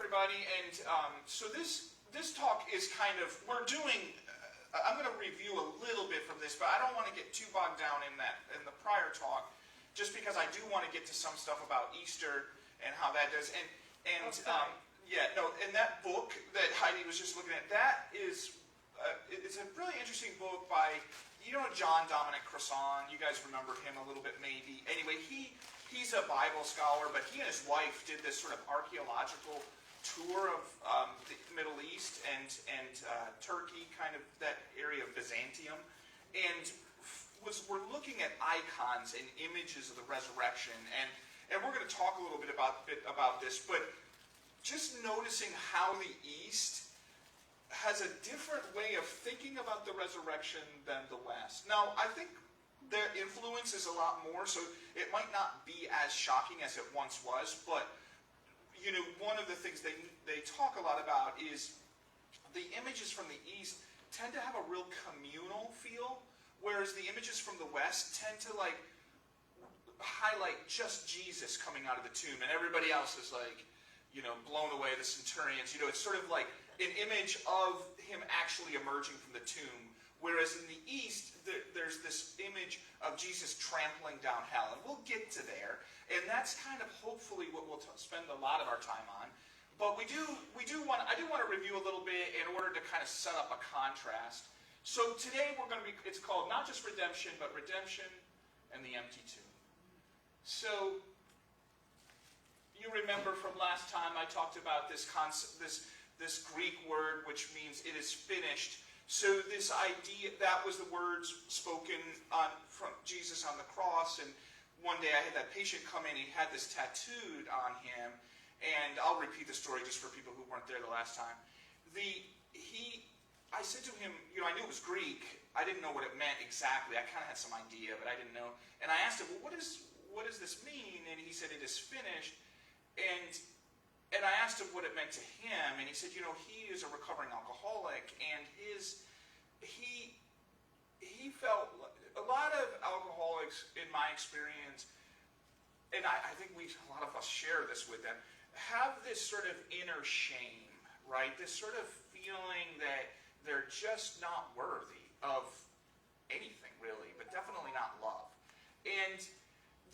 everybody. And so this talk is kind of, I'm going to review a little bit from this, but I don't want to get too bogged down in the prior talk, just because I do want to get to some stuff about Easter and how that does. And that book that Heidi was just looking at, that is, it's a really interesting book by, John Dominic Crossan. You guys remember him a little bit maybe. Anyway, he's a Bible scholar, but he and his wife did this sort of archaeological tour of the Middle East and Turkey, kind of that area of Byzantium, and we're looking at icons and images of the resurrection, and we're going to talk a little bit about this, but just noticing how the East has a different way of thinking about the resurrection than the West. Now, I think their influence is a lot more, so it might not be as shocking as it once was, but one of the things they talk a lot about is the images from the East tend to have a real communal feel, whereas the images from the West tend to highlight just Jesus coming out of the tomb, and everybody else is blown away, the centurions. It's sort of like an image of him actually emerging from the tomb, whereas in the East, there's this image of Jesus trampling down hell, and we'll get to there. And that's kind of hopefully what we'll spend a lot of our time on. But I do want to review a little bit in order to kind of set up a contrast. So today it's called not just redemption, but redemption and the empty tomb. So you remember from last time I talked about this concept, this Greek word which means it is finished. So this idea, that was the words spoken from Jesus on the cross, and one day I had that patient come in, he had this tattooed on him, and I'll repeat the story just for people who weren't there the last time. I said to him, I knew it was Greek, I didn't know what it meant exactly, I kind of had some idea, but I didn't know. And I asked him, well, what does this mean? And he said, it is finished. And I asked him what it meant to him, and he said, he is a recovering alcoholic, and he felt, a lot of alcoholics, in my experience, and I think a lot of us share this with them, have this sort of inner shame, right? This sort of feeling that they're just not worthy of anything, really, but definitely not love. And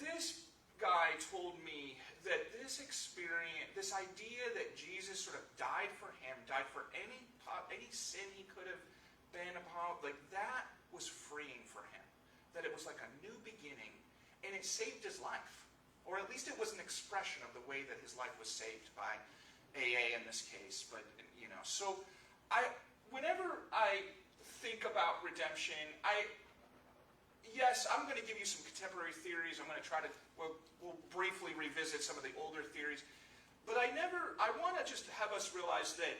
this guy told me that this experience, this idea that Jesus sort of died for him, died for any sin he could have been about, that was freeing for him. That it was like a new beginning, and it saved his life. Or at least it was an expression of the way that his life was saved by AA in this case. But, so whenever I think about redemption, I'm going to give you some contemporary theories. I'm going to try to, we'll briefly revisit some of the older theories. But I want to just have us realize that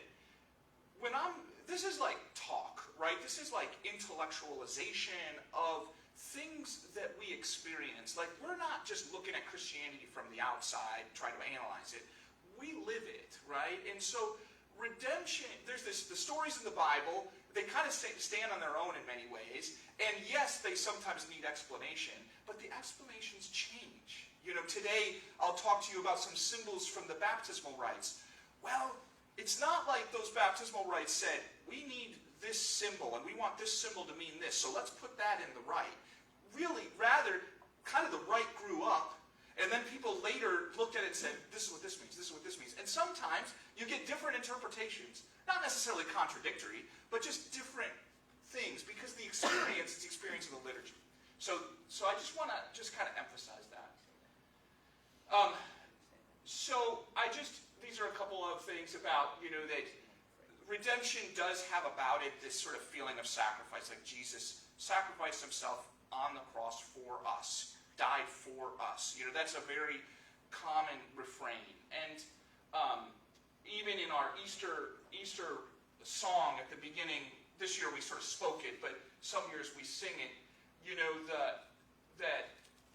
this is like talk, right? This is like intellectualization of things that we experience. We're not just looking at Christianity from the outside, trying to analyze it. We live it, right? And so redemption, there's the stories in the Bible, they kind of stand on their own in many ways. And yes, they sometimes need explanation, but the explanations change. Today I'll talk to you about some symbols from the baptismal rites. Well, it's not like those baptismal rites said, we need this symbol, and we want this symbol to mean this, so let's put that in the rite. Really, rather, kind of the rite grew up, and then people later looked at it and said, this is what this means, this is what this means. And sometimes you get different interpretations, not necessarily contradictory, but just different things, because the experience is the experience of the liturgy. So I just want to kind of emphasize that. These are a couple of things about, that redemption does have about it this sort of feeling of sacrifice, like Jesus sacrificed himself on the cross for us, died for us. That's a very common refrain. And even in our Easter song at the beginning, this year we sort of spoke it, but some years we sing it, that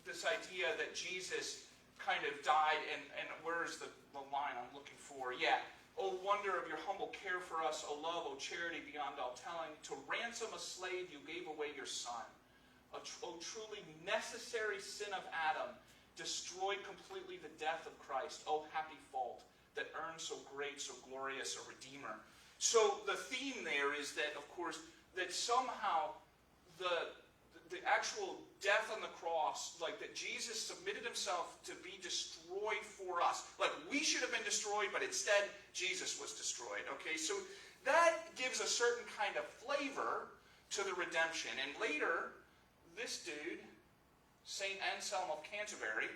this idea that Jesus kind of died, and where's the line I'm looking for? Yeah. O wonder of your humble care for us, O love, O charity beyond all telling. To ransom a slave you gave away your son. O truly necessary sin of Adam destroyed completely the death of Christ. O happy fault that earned so great, so glorious a Redeemer. So the theme there is that, of course, that somehow the actual death on the cross, like that Jesus submitted himself to be destroyed for us. Like we should have been destroyed, but instead Jesus was destroyed. Okay, so that gives a certain kind of flavor to the redemption. And later, this dude, St. Anselm of Canterbury,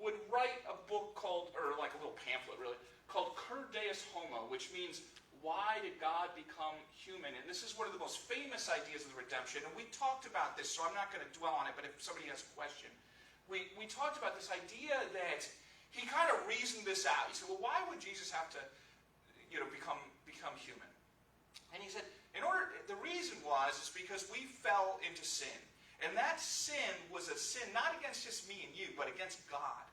would write a book called, or like a little pamphlet really, called Cur Deus Homo, which means why did God become human? And this is one of the most famous ideas of the redemption. And we talked about this, so I'm not going to dwell on it, but if somebody has a question. We talked about this idea that he kind of reasoned this out. He said, well, why would Jesus have to become human? And he said, the reason is because we fell into sin. And that sin was a sin not against just me and you, but against God.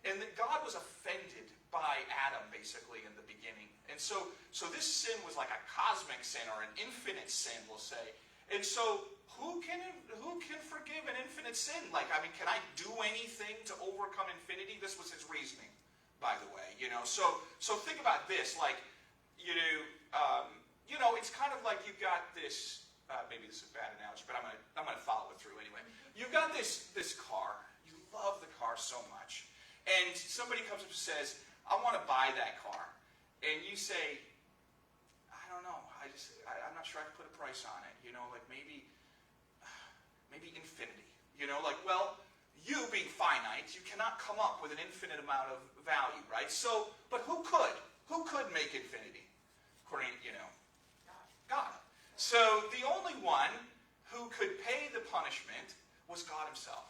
And that God was offended by Adam, basically, in the beginning. And so this sin was like a cosmic sin, or an infinite sin, we'll say. And so who can forgive an infinite sin? Like, I mean, can I do anything to overcome infinity? This was his reasoning, by the way. So think about this. Like, it's kind of like you've got this. Maybe this is a bad analogy, but I'm gonna follow it through anyway. You've got this car. You love the car so much. And somebody comes up and says, I want to buy that car. And you say, I don't know. I'm not sure I can put a price on it. Like maybe infinity. Well, you being finite, you cannot come up with an infinite amount of value, right? So, but who could? Who could make infinity? According, God. So the only one who could pay the punishment was God himself.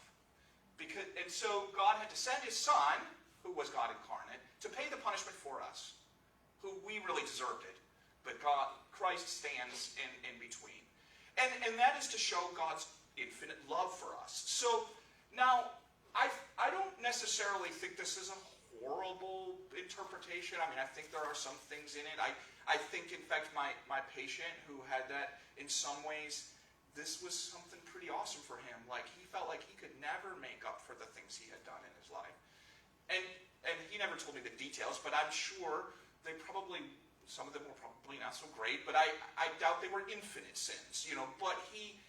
And so God had to send his son, who was God incarnate, to pay the punishment for us, who we really deserved it. But Christ stands in between. And that is to show God's infinite love for us. So now, I don't necessarily think this is a horrible interpretation. I mean, I think there are some things in it. I think, in fact, my patient who had that, in some ways, this was something pretty awesome for him. Like, he felt like he could never make up for the things he had done in his life. And he never told me the details, but I'm sure some of them were probably not so great, but I doubt they were infinite sins, But he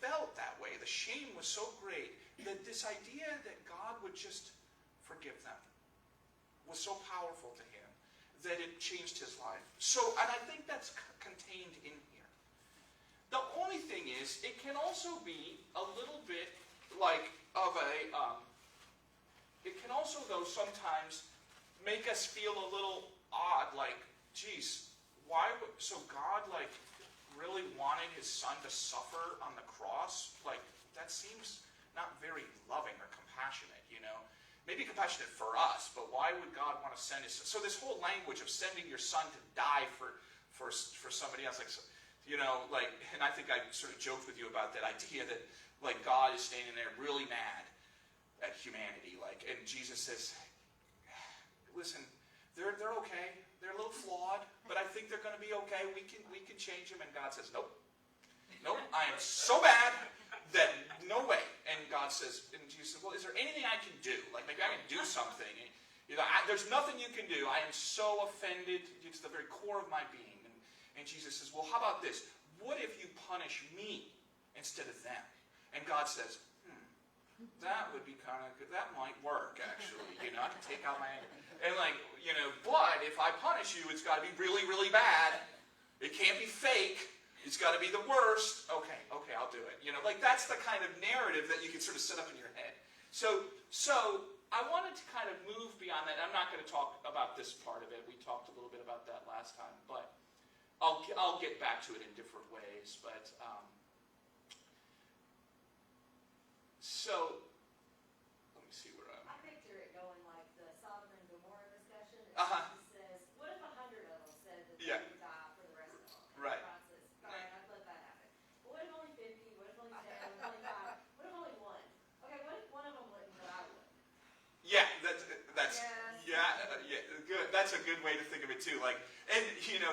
felt that way. The shame was so great that this idea that God would just forgive them was so powerful to him that it changed his life. So, and I think that's contained in here. The only thing is, it can also be a little bit like it can also, though, sometimes make us feel a little odd, like, geez, so God, really wanted his son to suffer on the cross? Like, that seems not very loving or compassionate, Maybe compassionate for us, but why would God want to send his son? So this whole language of sending your son to die for somebody else, and I think I sort of joked with you about that idea that, God is standing there really mad at humanity, and Jesus says, listen, they're okay. They're a little flawed, but I think they're going to be okay. We can change them. And God says, nope, I am so bad that no way. And God says, and Jesus says, well, is there anything I can do? Maybe I can do something. There's nothing you can do. I am so offended to the very core of my being. And Jesus says, well, how about this? What if you punish me instead of them? And God says, that would be kind of good. That might work, actually. I can take out my anger. And but if I punish you, it's got to be really, really bad. It can't be fake. It's got to be the worst. Okay, I'll do it. That's the kind of narrative that you can sort of set up in your head. So I wanted to kind of move beyond that. I'm not going to talk about this part of it. We talked a little bit about that last time, but I'll get back to it in different ways. But so let me see where I'm. I picture it going like the Sodom and Gomorrah discussion. Uh-huh. He says, "What if 100 of them said that Yeah. they would die for the rest of them?" And Right. God says, "All right, I'd let that happen. But what if only 50? What if only 10? What if only 5? What if only 1? Okay, what if one of them wouldn't, but I would?" Yeah, that's Yes. good. That's a good way to think of it too. And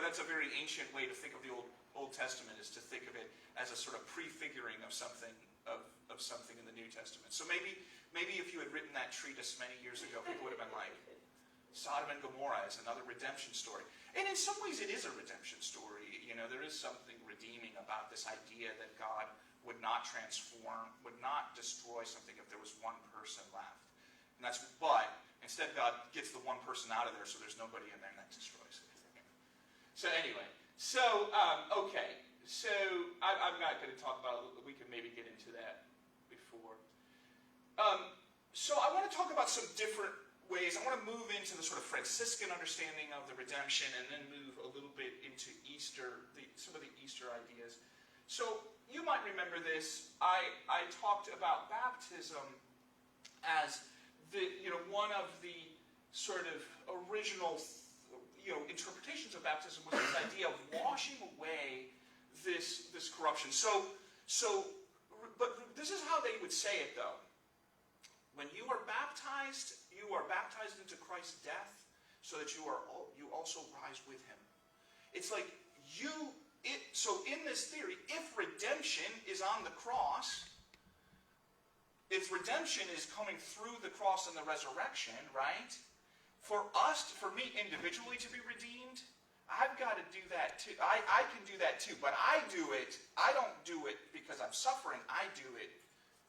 that's a very ancient way to think of the Old Testament, is to think of it as a sort of prefiguring of something of something in the New Testament. So maybe if you had written that treatise many years ago, people would have been like, Sodom and Gomorrah is another redemption story. And in some ways it is a redemption story. There is something redeeming about this idea that God would not transform, would not destroy something if there was one person left. But instead God gets the one person out of there, so there's nobody in there, and that destroys it. So anyway, okay. So I'm not going to talk about it. We can maybe get into that before. So I want to talk about some different ways. I want to move into the sort of Franciscan understanding of the redemption, and then move a little bit into Easter, some of the Easter ideas. So you might remember this. I talked about baptism as one of the sort of original interpretations of baptism was this idea of washing away this corruption. But this is how they would say it, though. When you are baptized into Christ's death, so that you also rise with him. It's like so in this theory, if redemption is on the cross, if redemption is coming through the cross and the resurrection, right? For me individually to be redeemed, I've got to do that too. I can do that too, but I don't do it because I'm suffering. I do it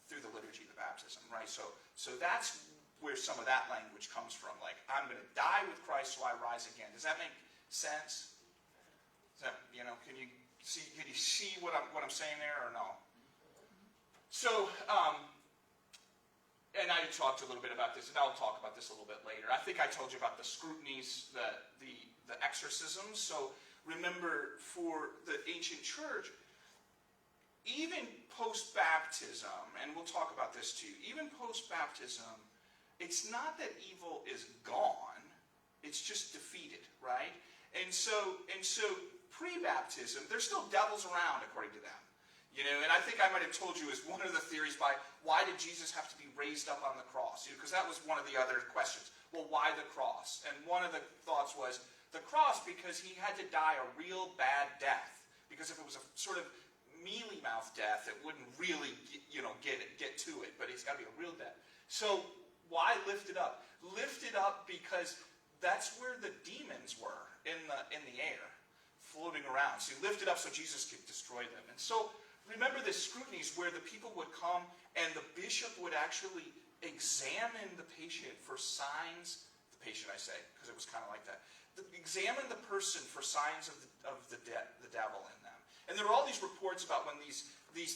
through the liturgy of the baptism, right? So that's where some of that language comes from. Like, I'm going to die with Christ so I rise again. Does that make sense? Can you see what I'm saying there, or no? So, and I talked a little bit about this, and I'll talk about this a little bit later. I think I told you about the scrutinies, the exorcisms. So remember, for the ancient church, even post-baptism, and we'll talk about this too, even post-baptism, it's not that evil is gone, it's just defeated, right? And so pre-baptism, there's still devils around, according to them. And I think I might have told you is one of the theories by why did Jesus have to be raised up on the cross? Because that was one of the other questions. Well, why the cross? And one of the thoughts was the cross because he had to die a real bad death. Because if it was a sort of mealy-mouth death, it wouldn't really get to it. But it's got to be a real death. So why lift it up? Lift it up because that's where the demons were in the air, floating around. So you lift it up so Jesus could destroy them. And so remember the scrutinies where the people would come and the bishop would actually examine the patient for signs. The patient, I say, because it was kind of like that. Examine the person for signs of the devil in them. And there were all these reports about when these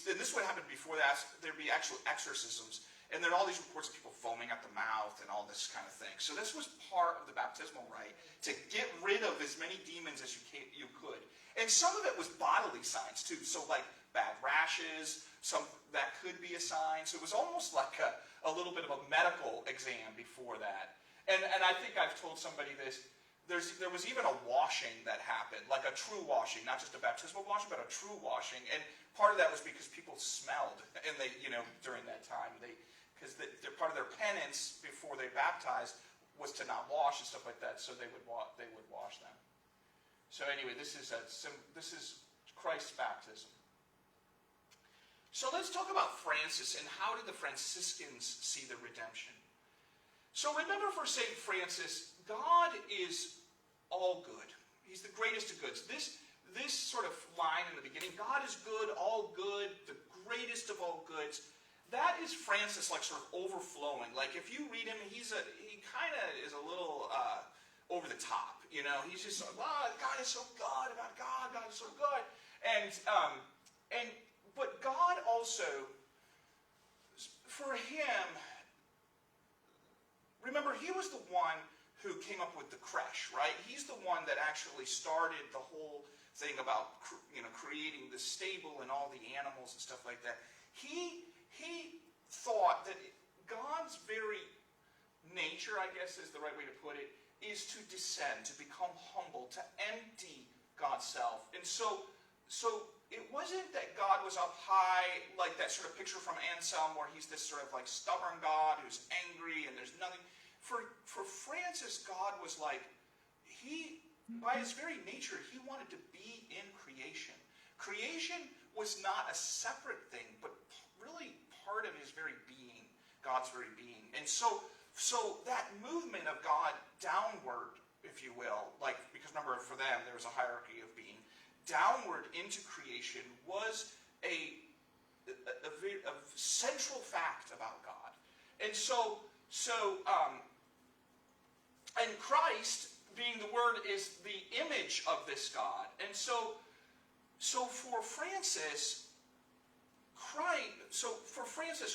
and this would happen before that, there'd be actual exorcisms. And there are all these reports of people foaming at the mouth and all this kind of thing. So this was part of the baptismal rite, to get rid of as many demons as you could. And some of it was bodily signs too. So like bad rashes, that could be a sign. So it was almost like a little bit of a medical exam before that. And I think I've told somebody this. There was even a washing that happened, like a true washing, not just a baptismal washing, but a true washing. And part of that was because people smelled, and they, during that time, because part of their penance before they baptized was to not wash and stuff like that. So they would wash them. So anyway, this is Christ's baptism. So let's talk about Francis and how did the Franciscans see the redemption. So remember, for St. Francis, God is all good. He's the greatest of goods. This sort of line in the beginning, God is good, all good, the greatest of all goods, that is Francis like sort of overflowing. Like if you read him, he kind of is a little over the top. He's just like, wow, God is so good about God is so good. But God also, for him, remember, he was the one who came up with the creche, right? He's the one that actually started the whole thing about creating the stable and all the animals and stuff like that. He thought that God's very nature, I guess is the right way to put it, is to descend, to become humble, to empty God's self. And so it wasn't that God was up high, like that sort of picture from Anselm, where he's this sort of like stubborn God who's angry and there's nothing. For Francis, God was like, by his very nature, he wanted to be in creation. Creation was not a separate thing, but really part of his very being, God's very being. And so So that movement of God downward, if you will, like, because remember for them there was a hierarchy of being, downward into creation was a central fact about God. And and Christ, being the Word, is the image of this God. And so for Francis,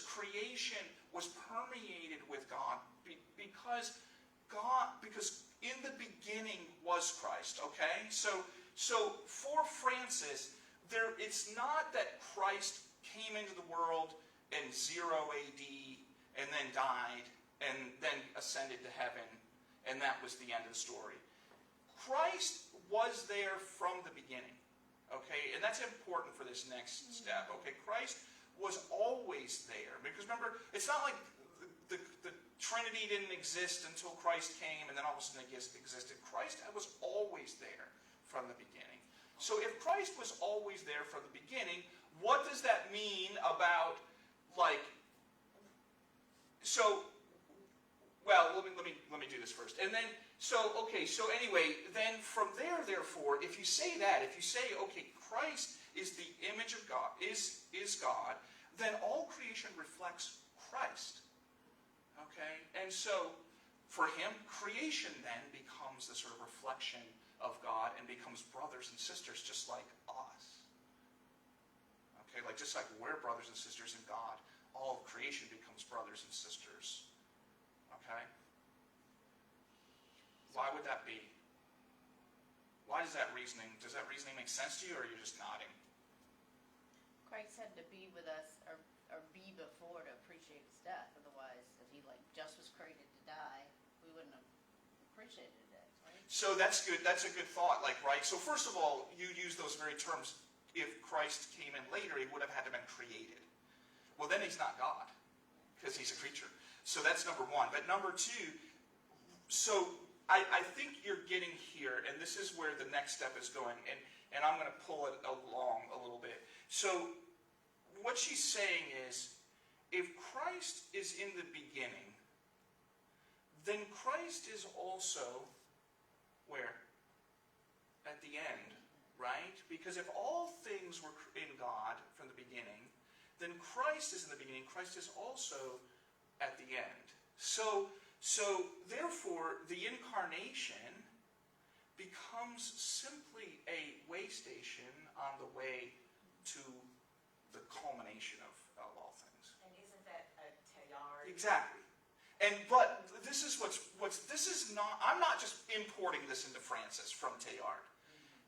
creation was permeated with God because in the beginning was Christ. Okay, so for Francis, it's not that Christ came into the world in 0 AD and then died and then ascended to heaven, and that was the end of the story. Christ was there from the beginning. Okay, and that's important for this next step. Okay, Christ was always there. Because remember, it's not like the Trinity didn't exist until Christ came and then all of a sudden it existed. Christ was always there from the beginning. So if Christ was always there from the beginning, what does that mean about, like, let me do this first. And then, so anyway, then from there, therefore, if you say, okay, Christ is the image of God, is God, then all creation reflects Christ. Okay? And so, for him, creation then becomes the sort of reflection of God and becomes brothers and sisters just like us. Okay? Like, just like we're brothers and sisters in God, all of creation becomes brothers and sisters. Okay? Why would that be? Why does that reasoning make sense to you, or are you just nodding? Christ had to be with us or be before to appreciate his death. Otherwise, if he just was created to die, we wouldn't have appreciated it, right? So that's good. That's a good thought, right? So first of all, you use those very terms. If Christ came in later, he would have had to have been created. Well, then he's not God, because he's a creature. So that's number one. But number two, so I think you're getting here, and this is where the next step is going, and I'm going to pull it along a little bit. So what she's saying is, if Christ is in the beginning, then Christ is also where? At the end, right? Because if all things were in God from the beginning, then Christ is in the beginning. Christ is also at the end. So therefore, the incarnation becomes simply a way station on the way to the culmination of all things. And isn't that a Teilhard? Exactly. But this is this is not, I'm not just importing this into Francis from Teilhard.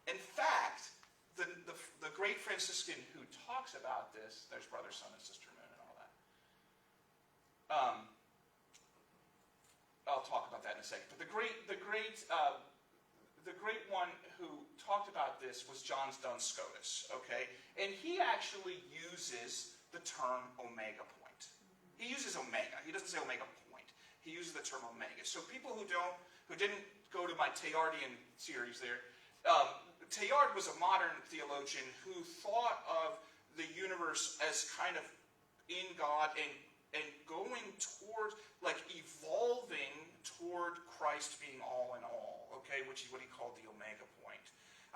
In fact, the great Franciscan who talks about this, there's Brother, Sun, and Sister Moon and all that. I'll talk about that in a second. But the great one who talked about this was John Duns Scotus. Okay, and he actually uses the term omega point. He uses omega. He doesn't say omega point. He uses the term omega. So people who didn't go to my Teilhardian series there, Teilhard was a modern theologian who thought of the universe as kind of in God and going towards, evolving toward Christ being all in all, okay, which is what he called the omega point.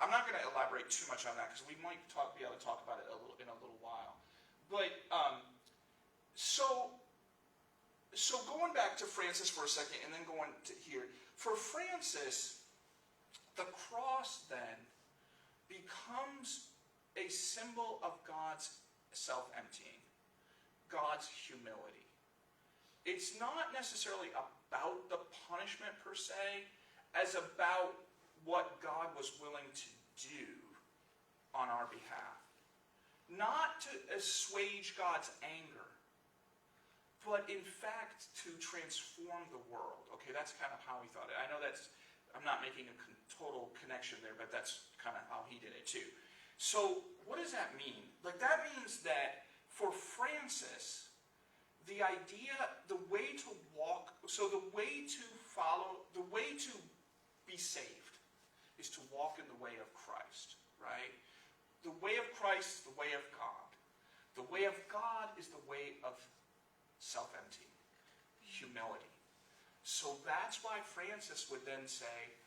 I'm not going to elaborate too much on that because we might be able to talk about it in a little while. But, so going back to Francis for a second and then going to here. For Francis, the cross then becomes a symbol of God's self-emptying, God's humility. It's not necessarily about the punishment per se, as about what God was willing to do on our behalf. Not to assuage God's anger, but in fact to transform the world. Okay, that's kind of how he thought it. I know I'm not making a total connection there, but that's kind of how he did it too. So what does that mean? That means that for Francis, the idea, the way to walk, so the way to follow, the way to be saved is to walk in the way of Christ, right? The way of Christ is the way of God. The way of God is the way of self-emptying, humility. So that's why Francis would then say,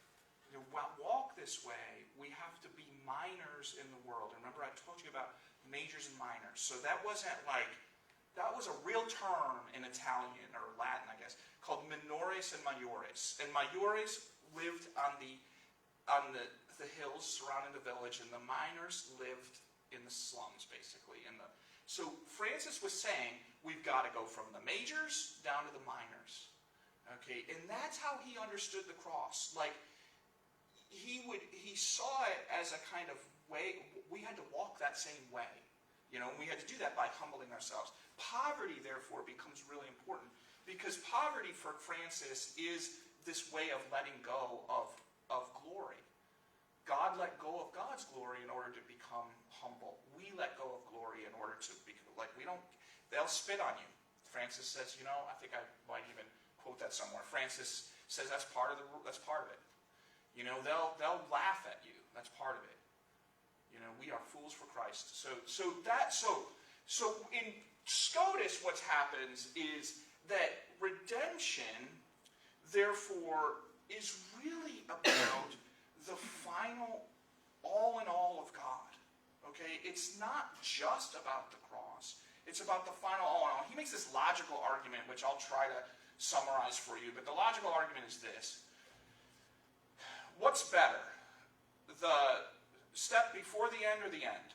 to walk this way, we have to be minors in the world. And remember I told you about majors and minors. So that wasn't like, that was a real term in Italian, or Latin I guess, called minores and maiores. And maiores lived on the hills surrounding the village, and the minors lived in the slums, basically. So Francis was saying, we've got to go from the majors down to the minors. Okay, and that's how he understood the cross. Like, he saw it as a kind of way, we had to walk that same way. You know, and we had to do that by humbling ourselves. Poverty, therefore, becomes really important, because poverty for Francis is this way of letting go of glory. God let go of God's glory in order to become humble. We let go of glory in order to be, like, they'll spit on you. Francis says, I think I might even quote that somewhere. Francis says that's part of it. They'll laugh at you. That's part of it. We are fools for Christ. So in Scotus, what happens is that redemption, therefore, is really about the final all in all of God. Okay? It's not just about the cross. It's about the final all in all. He makes this logical argument, which I'll try to summarize for you, but the logical argument is this. What's better? The step before the end or the end?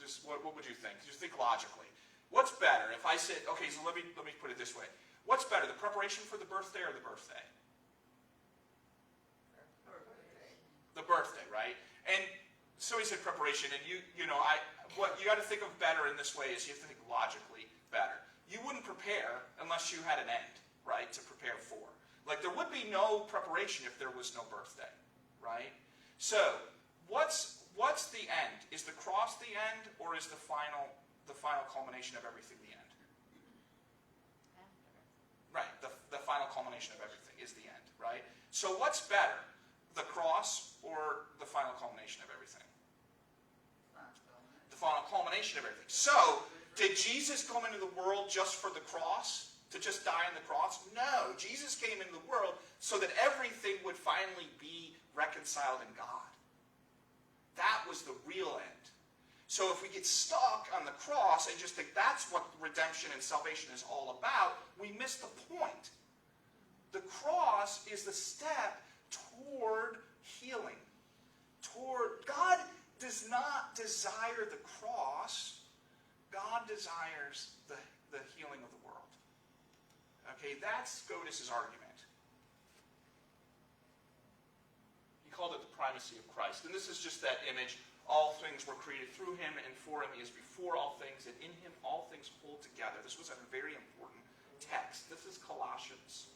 Just what would you think? Just think logically. What's better? If I said, okay, so let me put it this way. What's better, the preparation for the birthday or the birthday? The birthday, right? And so he said preparation, and what you got to think of better in this way is you have to think logically better. You wouldn't prepare unless you had an end, right, to prepare for. Like, there would be no preparation if there was no birthday, right? So, what's the end? Is the cross the end, or is the final culmination of everything the end? Right, the final culmination of everything is the end, right? So what's better, the cross or the final culmination of everything? The final culmination of everything. So, did Jesus come into the world just for the cross? To just die on the cross? No. Jesus came into the world so that everything would finally be reconciled in God. That was the real end. So if we get stuck on the cross and just think that's what redemption and salvation is all about, we miss the point. The cross is the step toward healing. God does not desire the cross. God desires the healing of the world. Okay, that's Scotus's argument. He called it the primacy of Christ. And this is just that image. All things were created through him, and for him he is before all things, and in him all things hold together. This was a very important text. This is Colossians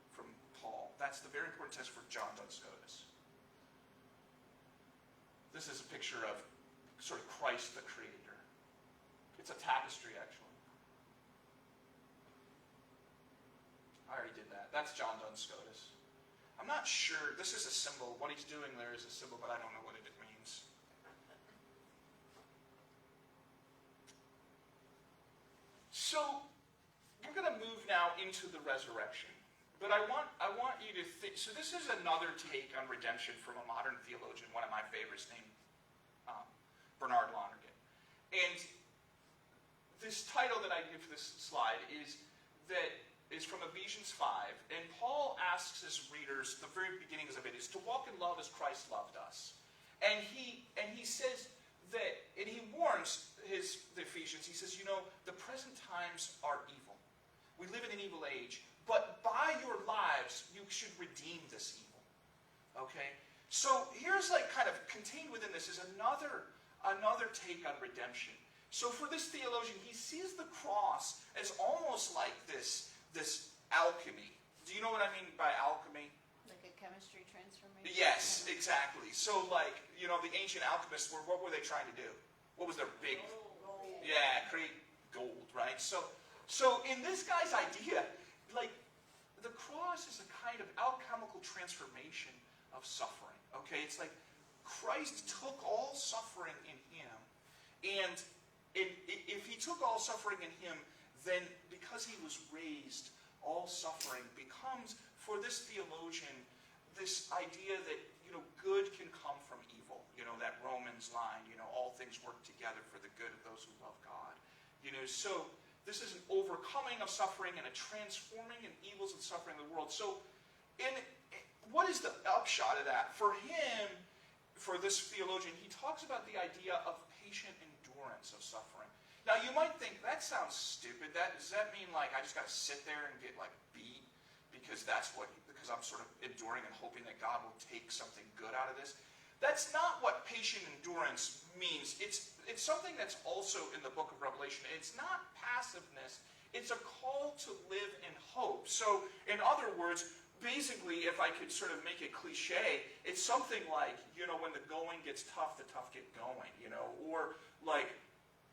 from Paul. That's the very important text for John Duns Scotus. This is a picture of sort of Christ the Creator. It's a tapestry, actually. I already did that. That's John Duns Scotus. I'm not sure. This is a symbol. What he's doing there is a symbol, but I don't know what it means. So, we're going to move now into the resurrection. But I want you to think, so this is another take on redemption from a modern theologian, one of my favorites, named Bernard Lonergan. And this title that I give for this slide is from Ephesians 5. And Paul asks his readers, the very beginnings of it is to walk in love as Christ loved us. And he says that, and he warns the Ephesians, he says, the present times are evil. We live in an evil age, but by your lives, you should redeem this evil. Okay? So here's kind of contained within this is another take on redemption. So for this theologian, he sees the cross as almost like this alchemy. Do you know what I mean by alchemy? Like a chemistry transformation? Yes, exactly. So the ancient alchemists what were they trying to do? What was their big... Gold. Yeah, create gold, right? So in this guy's idea, the cross is a kind of alchemical transformation of suffering. Okay? It's like Christ took all suffering in him, and if he took all suffering in him, then because he was raised all suffering becomes, for this theologian, this idea that, good can come from evil. That Romans line, all things work together for the good of those who love God. So this is an overcoming of suffering and a transforming in evils and suffering of the world. So what is the upshot of that? For him, for this theologian, he talks about the idea of patient endurance of suffering. Now you might think, that sounds stupid. Does that mean like I just got to sit there and get like beat because I'm sort of enduring and hoping that God will take something good out of this? That's not what patient endurance means. It's something that's also in the book of Revelation. It's not passiveness. It's a call to live in hope. So, in other words, basically, if I could sort of make it cliche, it's something like, when the going gets tough, the tough get going, or like,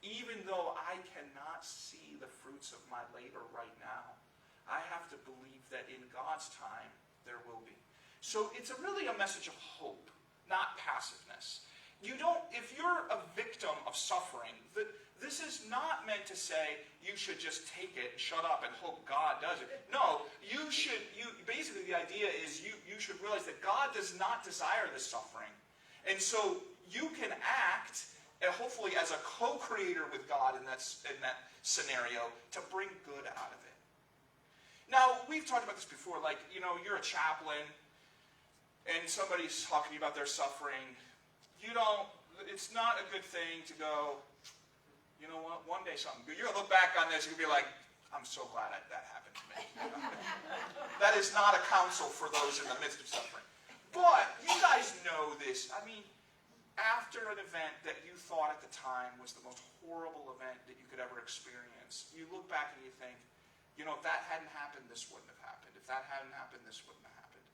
even though I cannot see the fruits of my labor right now, I have to believe that in God's time, there will be. So it's really a message of hope, not passiveness. If you're a victim of suffering, this is not meant to say you should just take it, shut up, and hope God does it. No, basically the idea is you should realize that God does not desire this suffering. And so you can act, hopefully as a co-creator with God in that scenario, to bring good out of it. Now, we've talked about this before, like, you're a chaplain, and somebody's talking to you about their suffering. It's not a good thing to go, you know what, one day something good. You're going to look back on this, and you'll be like, I'm so glad that happened to me. That is not a counsel for those in the midst of suffering. But, you guys know this. I mean, after an event that you thought at the time was the most horrible event that you could ever experience, you look back and you think, if that hadn't happened, this wouldn't have happened. If that hadn't happened, this wouldn't have happened.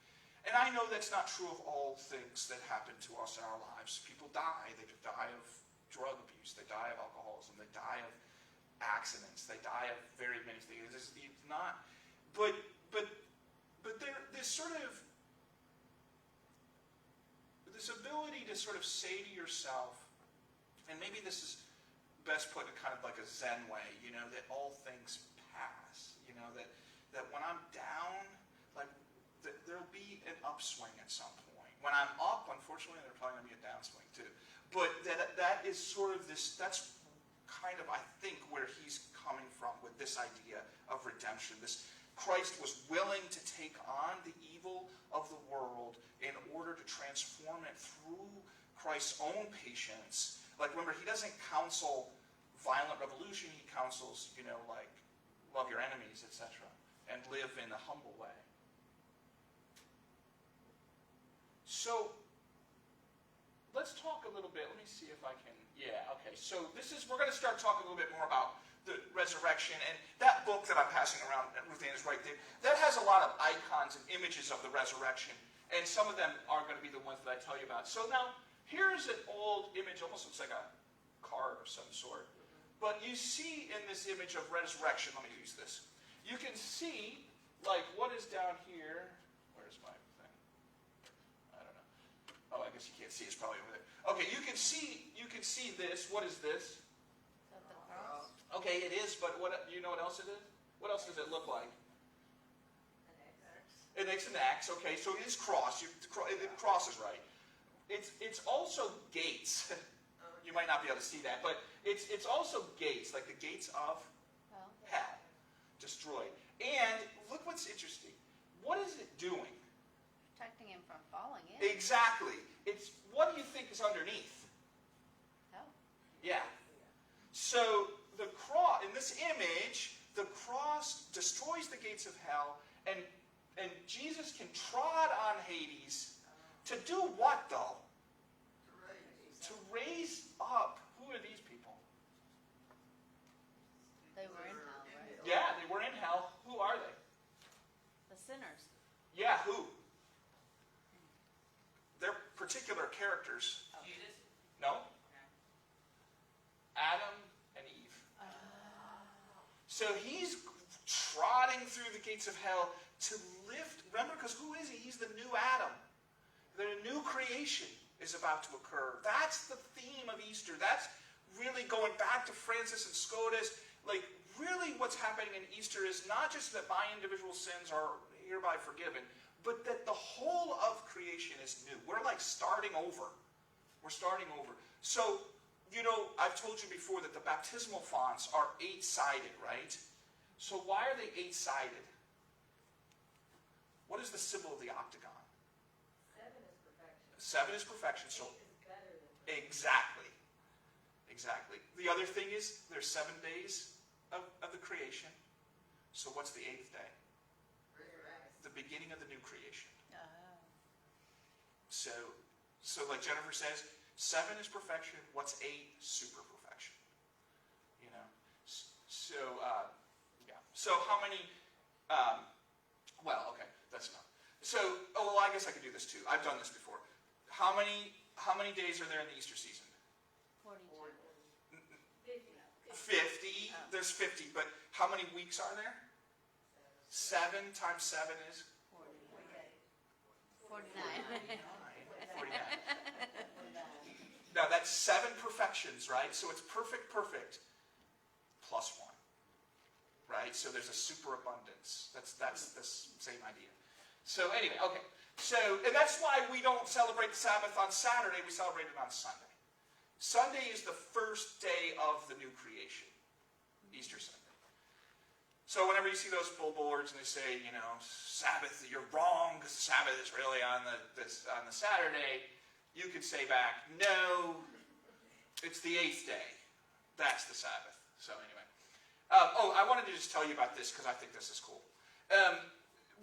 And I know that's not true of all things that happen to us in our lives. People die. They die of drug abuse. They die of alcoholism. They die of accidents. They die of very many things. It's not, but there's sort of this ability to sort of say to yourself, and maybe this is best put in kind of like a Zen way, that all things pass. That when I'm down, like there'll be an upswing at some point. When I'm up, unfortunately, there's probably going to be a downswing too. But that is sort of this. That's kind of, I think, where he's coming from with this idea of redemption. This Christ was willing to take on the evil of the world in order to transform it through Christ's own patience. Like, remember, he doesn't counsel violent revolution. He counsels, like, love your enemies, etc., and live in a humble way. So, let's talk a little bit. Let me see if I can. Yeah, okay. So we're going to start talking a little bit more about the resurrection. And that book that I'm passing around, Ruth Ann is right there, that has a lot of icons and images of the resurrection. And some of them are going to be the ones that I tell you about. So now, here's an old image, almost looks like a card of some sort. But you see in this image of resurrection, let me use this. You can see, like, what is down here. Where's my thing? I don't know. Oh, I guess you can't see. It's probably over there. Okay, you can see this. What is this? Is that the cross? Okay, it is, but you know what else it is? What else does it look like? It makes an X. Okay, so it is cross. The cross is right. It's also gates. You might not be able to see that, but it's also gates, like the gates of hell, destroyed. And look what's interesting. What is it doing? Protecting him from falling in. Exactly. What do you think is underneath? Hell. Yeah. So the cross, in this image, the cross destroys the gates of hell, and Jesus can trod on Hades to do what, though? To raise up. Who are these people? They were in hell, right? Yeah, they were in hell. Who are they? The sinners. Yeah, who? They're particular characters. Judas? No? Adam and Eve. So he's trotting through the gates of hell to lift. Remember, because who is he? He's the new Adam. The new creation is about to occur. That's the theme of Easter. That's really going back to Francis and Scotus, like really what's happening in Easter is not just that my individual sins are hereby forgiven, but that the whole of creation is new. We're like starting over. We're starting over. So, I've told you before that the baptismal fonts are 8-sided, right? So why are they 8-sided? What is the symbol of the octagon? 7 is perfection. So exactly. The other thing is there's 7 days of the creation. So what's the 8th day? The beginning of the new creation. So like Jennifer says, 7 is perfection. What's 8? Super perfection. So yeah. So how many? Well, okay, that's enough. So, I guess I could do this too. I've done this before. How many days are there in the Easter season? 42. 50. There's 50, but how many weeks are there? 7 times 7 is? 49. 49. Now that's 7 perfections, right? So it's perfect plus 1. Right? So there's a superabundance. That's the same idea. So anyway, okay. So, and that's why we don't celebrate the Sabbath on Saturday, we celebrate it on Sunday. Sunday is the first day of the new creation. Easter Sunday. So whenever you see those billboards and they say, Sabbath, you're wrong, because the Sabbath is really on the Saturday, you could say back, no, it's the 8th day. That's the Sabbath. So anyway. I wanted to just tell you about this because I think this is cool.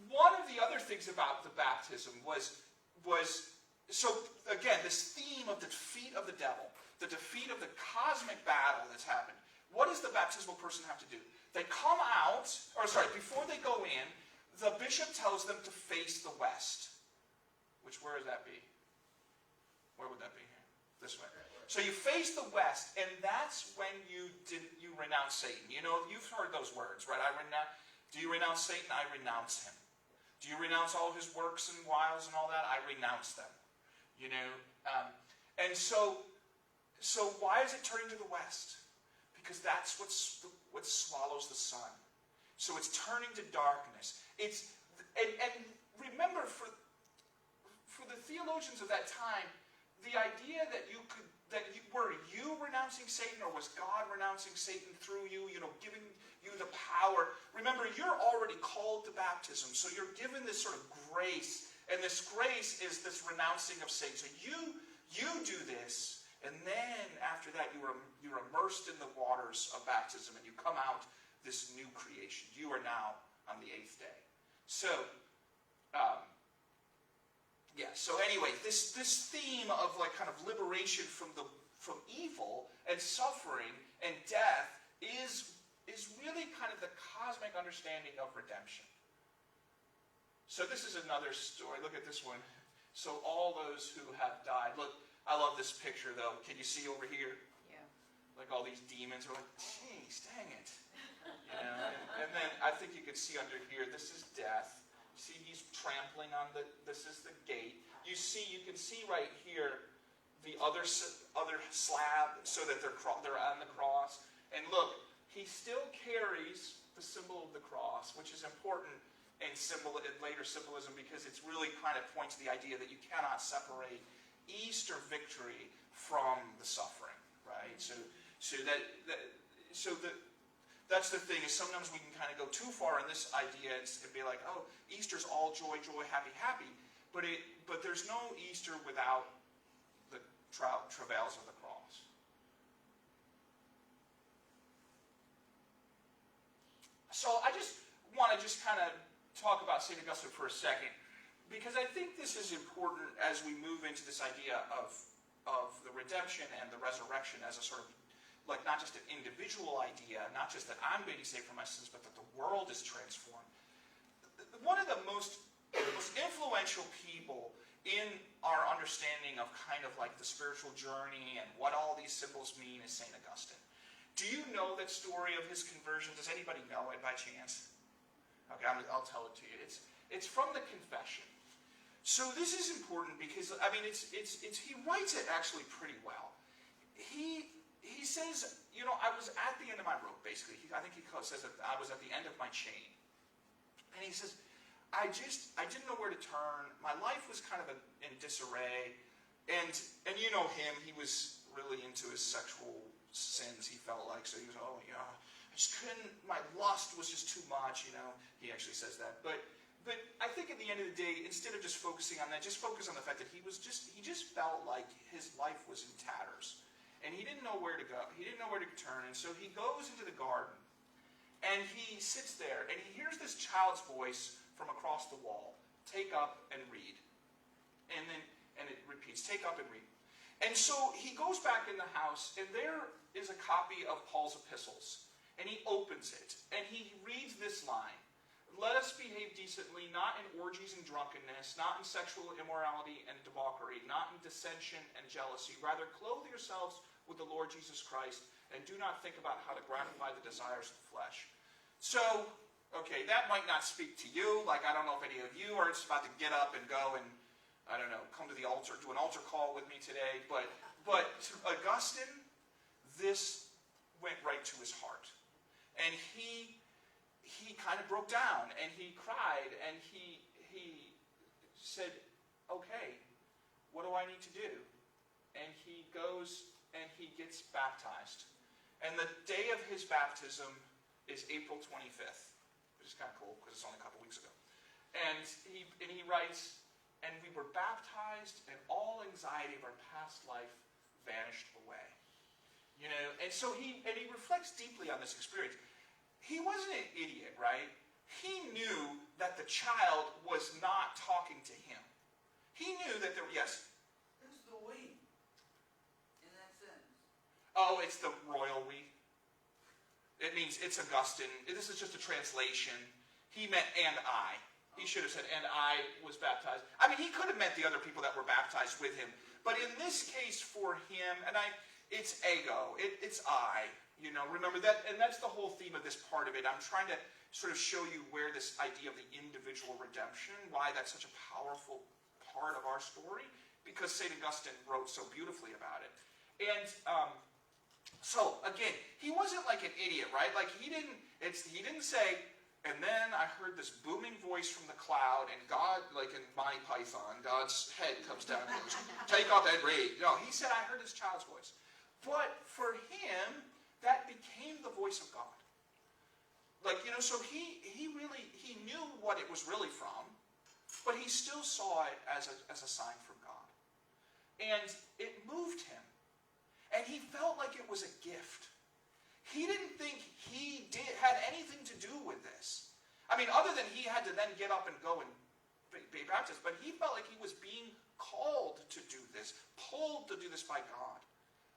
One of the other things about the baptism was so again, this theme of the defeat of the devil, the defeat of the cosmic battle that's happened. What does the baptismal person have to do? They come out, before they go in, the bishop tells them to face the west. Where does that be? Where would that be? This way. So you face the west, and that's when you renounce Satan. You've heard those words, right? Do you renounce Satan? I renounce him. Do you renounce all his works and wiles and all that? I renounce them. And so why is it turning to the west? Because that's what swallows the sun. So it's turning to darkness. And remember, for the theologians of that time, the idea that were you renouncing Satan, or was God renouncing Satan through you, giving you the power? Remember, you're already called to baptism, so you're given this sort of grace, and this grace is this renouncing of Satan. So you do this, and then after that you're immersed in the waters of baptism, and you come out this new creation. You are now on the 8th day. So, so anyway, this theme of kind of liberation from evil and suffering and death is really kind of the cosmic understanding of redemption. So this is another story. Look at this one. So all those who have died. Look, I love this picture though. Can you see over here? Yeah. Like all these demons are like, geez, dang it. And then I think you can see under here, this is death. See, he's trampling on this is the gate. You can see right here the other slab, so that they're on the cross. And look, he still carries the symbol of the cross, which is important in later symbolism, because it's really kind of points to the idea that you cannot separate Easter victory from the suffering, right? That's the thing, is sometimes we can kind of go too far in this idea and be like, oh, Easter's all joy, joy, happy, happy. But there's no Easter without the travails of the cross. So I just want to kind of talk about St. Augustine for a second, because I think this is important as we move into this idea of the redemption and the resurrection as a sort of, like, not just an individual idea, not just that I'm being saved from my sins, but that the world is transformed. One of the most influential people in our understanding of kind of like the spiritual journey and what all these symbols mean is St. Augustine. Do you know that story of his conversion? Does anybody know it by chance? Okay, I'll tell it to you. It's from the Confession. So this is important because, I mean, he writes it actually pretty well. He he says, I was at the end of my rope, basically. I think he says that I was at the end of my chain. And he says, I didn't know where to turn. My life was kind of in disarray. And you know him, he was really into his sexual sins, he felt like. So he was, I just couldn't, my lust was just too much, He actually says that. But I think at the end of the day, instead of just focusing on that, just focus on the fact that he just felt like his life was in tatters. And he didn't know where to go. He didn't know where to turn. And so he goes into the garden. And he sits there. And he hears this child's voice from across the wall. Take up and read. And it repeats, take up and read. And so he goes back in the house. And there is a copy of Paul's epistles. And he opens it. And he reads this line. Let us behave decently, not in orgies and drunkenness, not in sexual immorality and debauchery, not in dissension and jealousy. Rather, clothe yourselves with the Lord Jesus Christ, and do not think about how to gratify the desires of the flesh. So, okay, that might not speak to you. Like, I don't know if any of you are just about to get up and go and, I don't know, come to the altar, do an altar call with me today. But to Augustine, this went right to his heart. And he kind of broke down, and he cried, and he said, okay, what do I need to do? And he goes and he gets baptized. And the day of his baptism is April 25th, which is kind of cool because it's only a couple weeks ago. And he writes, and we were baptized, and all anxiety of our past life vanished away. And so he reflects deeply on this experience. He wasn't an idiot, right? He knew that the child was not talking to him. He knew that yes? Who's the we in that sentence? Oh, it's the royal we. It means it's Augustine. This is just a translation. He meant and I. He should have said, and I was baptized. I mean, he could have meant the other people that were baptized with him. But in this case for him, it's ego. It's I. Remember that, and that's the whole theme of this part of it. I'm trying to sort of show you where this idea of the individual redemption, why that's such a powerful part of our story, because St. Augustine wrote so beautifully about it. And so, again, he wasn't like an idiot, right? Like, he didn't say, and then I heard this booming voice from the cloud, and God, like in Monty Python, God's head comes down and goes, take up and read. No, he said, I heard this child's voice. But for him, that became the voice of God. Like, so he knew what it was really from, but he still saw it as a sign from God. And it moved him. And he felt like it was a gift. He didn't think he had anything to do with this. I mean, other than he had to then get up and go and be baptized, but he felt like he was being called to do this, pulled to do this by God.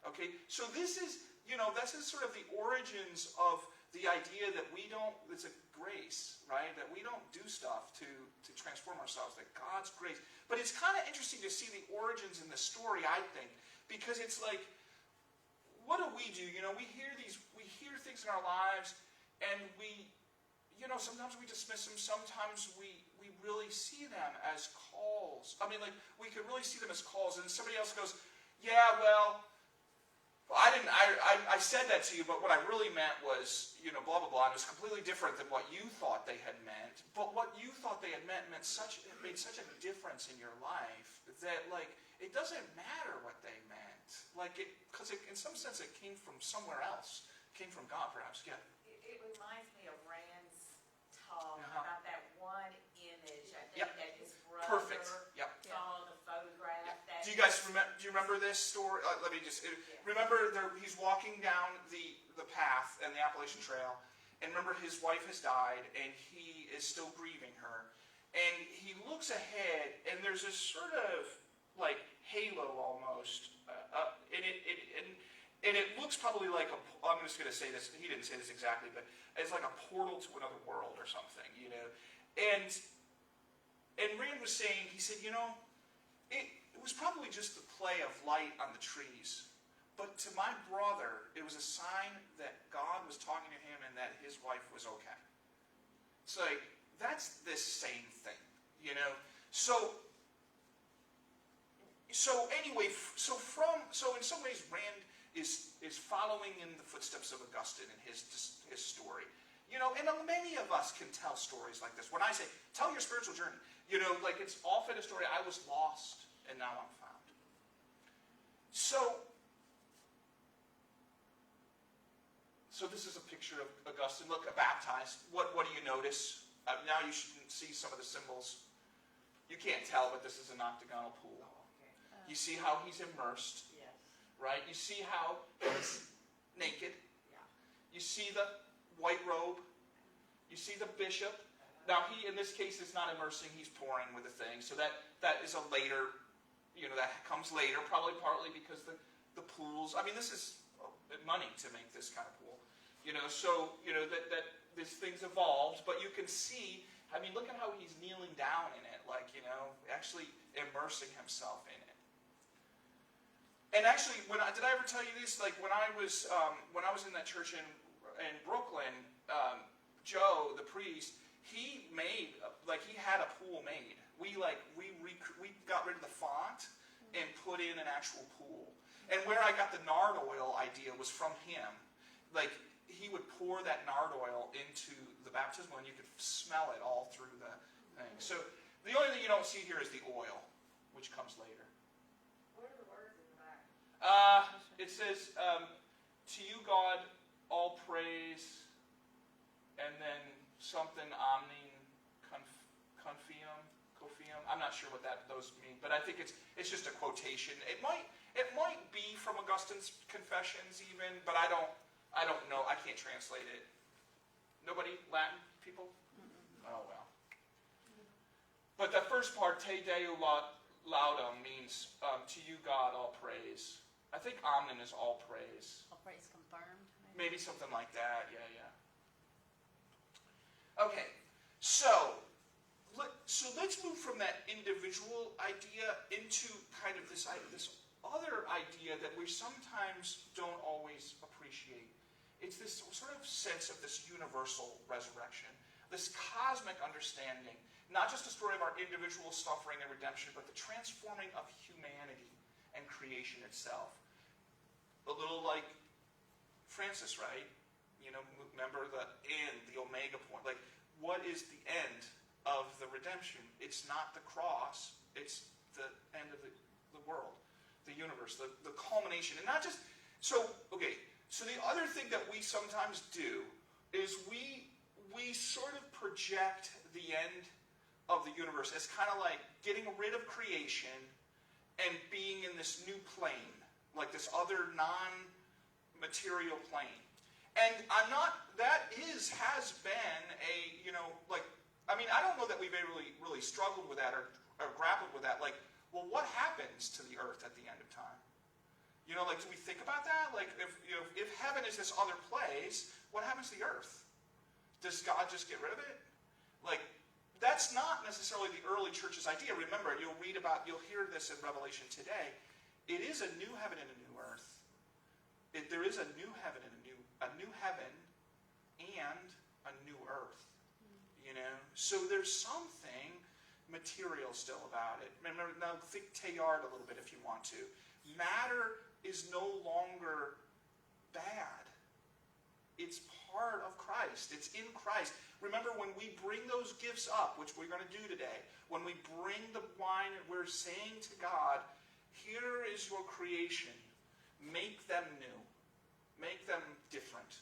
Okay, so this is sort of the origins of the idea that it's a grace, right? That we don't do stuff to transform ourselves, that God's grace. But it's kind of interesting to see the origins in the story, I think, because it's like, what do? We hear things in our lives, and sometimes we dismiss them, sometimes we really see them as calls. I mean, like, we can really see them as calls, and somebody else goes, yeah, well, I said that to you, but what I really meant was, blah, blah, blah. And it was completely different than what you thought they had meant. But what you thought they had meant made such a difference in your life that, like, it doesn't matter what they meant. Like, because in some sense it came from somewhere else. It came from God, perhaps. Yeah. It reminds me of Rand's talk about that one image. I think that his brother Perfect. Yep. saw the photograph. Yeah. That Do you guys remember this story? Let me just remember. He's walking down the path and the Appalachian Trail, and remember his wife has died, and he is still grieving her, and he looks ahead, and there's this sort of like halo almost, and it looks probably like I'm just going to say this. He didn't say this exactly, but it's like a portal to another world or something, And Rand was saying, he said, it was probably just the play of light on the trees. But to my brother, it was a sign that God was talking to him and that his wife was okay. It's like, that's this same thing, So anyway, so in some ways, Rand is following in the footsteps of Augustine and his story. You know, and many of us can tell stories like this. When I say, tell your spiritual journey, you know, like it's often a story, I was lost and now I'm found. So this is a picture of Augustine. Look, baptized. What do you notice? Now you should see some of the symbols. You can't tell, but this is an octagonal pool. You see how he's immersed, Yes. right? You see how he's naked. Yeah. You see the white robe. You see the bishop. Now he, in this case, is not immersing, he's pouring with the thing. So that is a later, you know, that comes later, probably partly because the pools, I mean, this is money to make this kind of pool. You know, so, you know, that this thing's evolved, but you can see, I mean, look at how he's kneeling down in it, like, you know, actually immersing himself in it. And actually, did I ever tell you this? Like when I was in that church in Brooklyn, Joe, the priest, he made, like he had a pool made. We got rid of the font and put in an actual pool. And where I got the nard oil idea was from him. Like he would pour that nard oil into the baptismal, and you could smell it all through the thing. So the only thing you don't see here is the oil, which comes later. What are the words in the back? It says, to you, God, all praise, and then something omni confium. I'm not sure what those mean, but I think it's just a quotation. It might be from Augustine's Confessions even, but I don't know. I can't translate it. Nobody? Latin people? Oh well. But the first part, Te Deo Laudum, means to you, God, all praise. I think omnin is all praise. All praise confirmed. Maybe something like that. Yeah. Okay, so let's move from that individual idea into kind of this other idea that we sometimes don't always appreciate. It's this sort of sense of this universal resurrection, this cosmic understanding, not just a story of our individual suffering and redemption, but the transforming of humanity and creation itself. A little like Francis, right? You know, remember the end, the omega point. Like, what is the end of the redemption? It's not the cross. It's the end of the world, the universe, the culmination. And not just... So the other thing that we sometimes do is we sort of project the end of the universe as kind of like getting rid of creation and being in this new plane, like this other non-material plane. And has been a, you know, like, I mean, I don't know that we've ever really struggled with that or grappled with that. Like, well, what happens to the earth at the end of time? You know, like, do we think about that? Like, if heaven is this other place, what happens to the earth? Does God just get rid of it? Like, that's not necessarily the early church's idea. Remember, you'll hear this in Revelation today. It is a new heaven and a new earth. There is a new heaven and a new heaven and a new earth. You know, so there's something material still about it. Remember, now think Teilhard a little bit if you want to. Matter is no longer bad. It's part of Christ. It's in Christ. Remember, when we bring those gifts up, which we're going to do today, when we bring the wine, we're saying to God, here is your creation. Make them new. Make them different.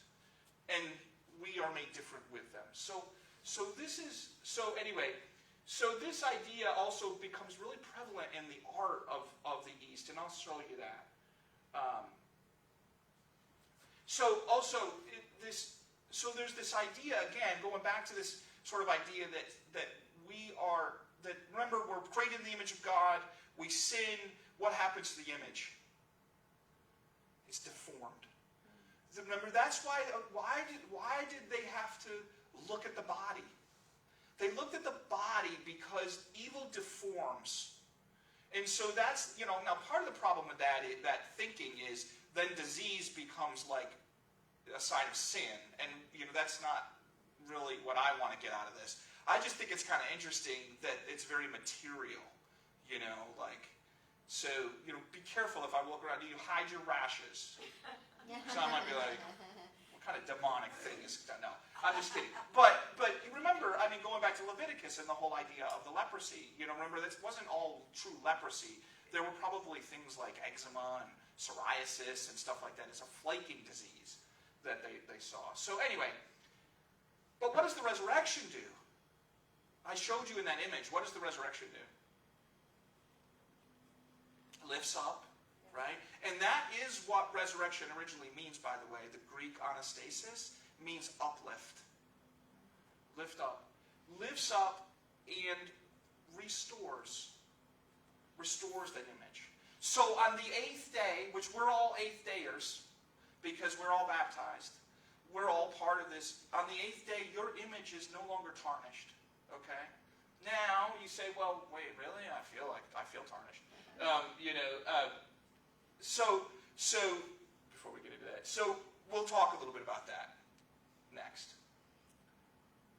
And we are made different with them. So this idea also becomes really prevalent in the art of the East, and I'll show you that. So there's this idea, again, going back to this sort of idea that remember, we're created in the image of God, we sin, what happens to the image? It's deformed. Remember, that's why did they have to look at the body? They looked at the body because evil deforms. And so that's, you know, now part of the problem with that thinking is then disease becomes like a sign of sin. And, you know, that's not really what I want to get out of this. I just think it's kind of interesting that it's very material, you know, like, So, be careful if I walk around. Do you hide your rashes? Some might be like, what kind of demonic thing is that? No, I'm just kidding. But you remember, going back to Leviticus and the whole idea of the leprosy, remember that wasn't all true leprosy. There were probably things like eczema and psoriasis and stuff like that. It's a flaking disease that they saw. So anyway, but what does the resurrection do? I showed you in that image. What does the resurrection do? Lifts up, right? And that is what resurrection originally means, by the way. The Greek anastasis means uplift. Lift up. Lifts up and restores. Restores that image. So on the 8th day, which we're all 8th dayers, because we're all baptized, we're all part of this. On the 8th day, your image is no longer tarnished. Okay? Now, you say, well, wait, really? I feel tarnished. So, before we get into that, so we'll talk a little bit about that next.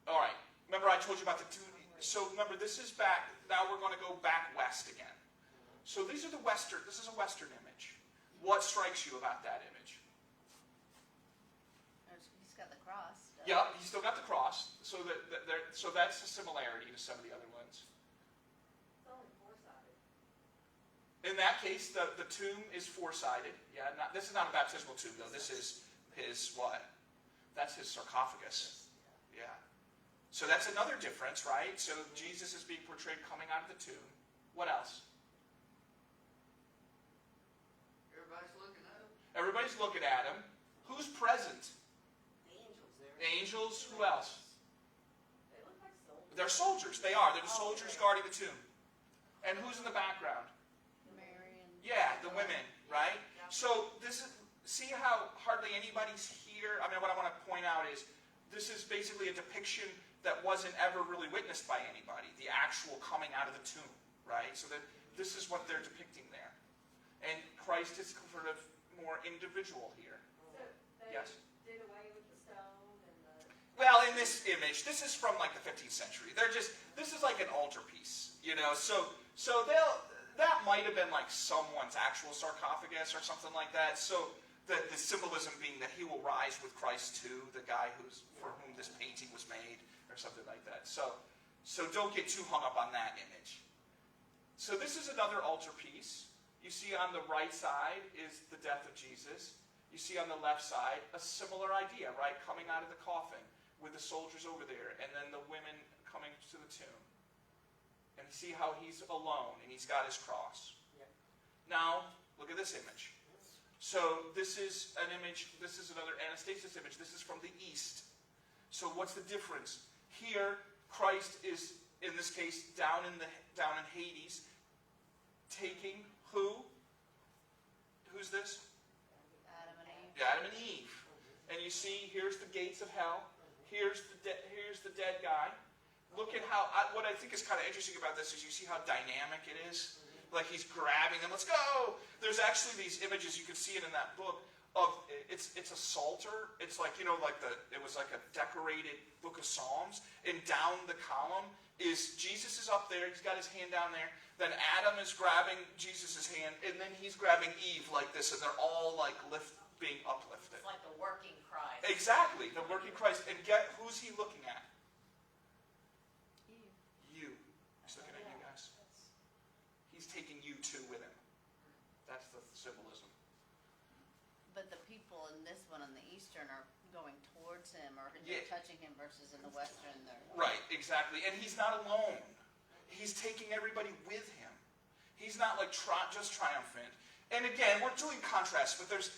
All right. Remember I told you about the two. So remember, this is back. Now we're going to go back west again. So these are the western. This is a western image. What strikes you about that image? He's got the cross. Yeah, he's still got the cross. So that's a similarity to some of the other ones. It's only four-sided. In that case, the tomb is four-sided. Yeah, this is not a baptismal tomb, though. This is his what? That's his sarcophagus. Yeah. So that's another difference, right? So Jesus is being portrayed coming out of the tomb. What else? Everybody's looking up. Everybody's looking at him. Who's present? Angels there. Angels. Who else? They look like soldiers. They're soldiers. They are. They're the soldiers guarding the tomb. And who's in the background? Mary and Yeah, the women, right? So see how hardly anybody's here? What I want to point out is this is basically a depiction that wasn't ever really witnessed by anybody, the actual coming out of the tomb, right? So that this is what they're depicting there. And Christ is sort of more individual here. So they Yes. did away with the stone and the... Well, in this image, this is from like the 15th century. This is like an altarpiece, So that might have been like someone's actual sarcophagus or something like that. So the symbolism being that he will rise with Christ too, the guy for whom this painting was made, or something like that. So don't get too hung up on that image. So this is another altarpiece. You see on the right side is the death of Jesus. You see on the left side a similar idea, right? Coming out of the coffin with the soldiers over there, and then the women coming to the tomb. And see how he's alone, and he's got his cross. Yep. Now, look at this image. So this is an image, this is another anastasis image. This is from the east. So what's the difference? Here, Christ is, in this case, down in Hades, taking who? Who's this? Adam and Eve. Adam and Eve. And you see, here's the gates of hell. Here's the dead guy. Look at what I think is kind of interesting about this is you see how dynamic it is. Like he's grabbing them. Let's go. There's actually these images, you can see it in that book, of it's a psalter. It's like, it was like a decorated book of Psalms. And down the column is Jesus is up there. He's got his hand down there. Then Adam is grabbing Jesus' hand. And then he's grabbing Eve like this. And they're all like being uplifted. It's like the working Christ. Exactly. The working Christ. And who's he looking at? You. He's looking at you guys. He's taking you too with him. That's the symbolism. But the people in this one on the eastern are going towards him or Yeah. touching him versus in the western they're... Right, exactly. And he's not alone. He's taking everybody with him. He's not like just triumphant. And again, we're doing contrast, but there's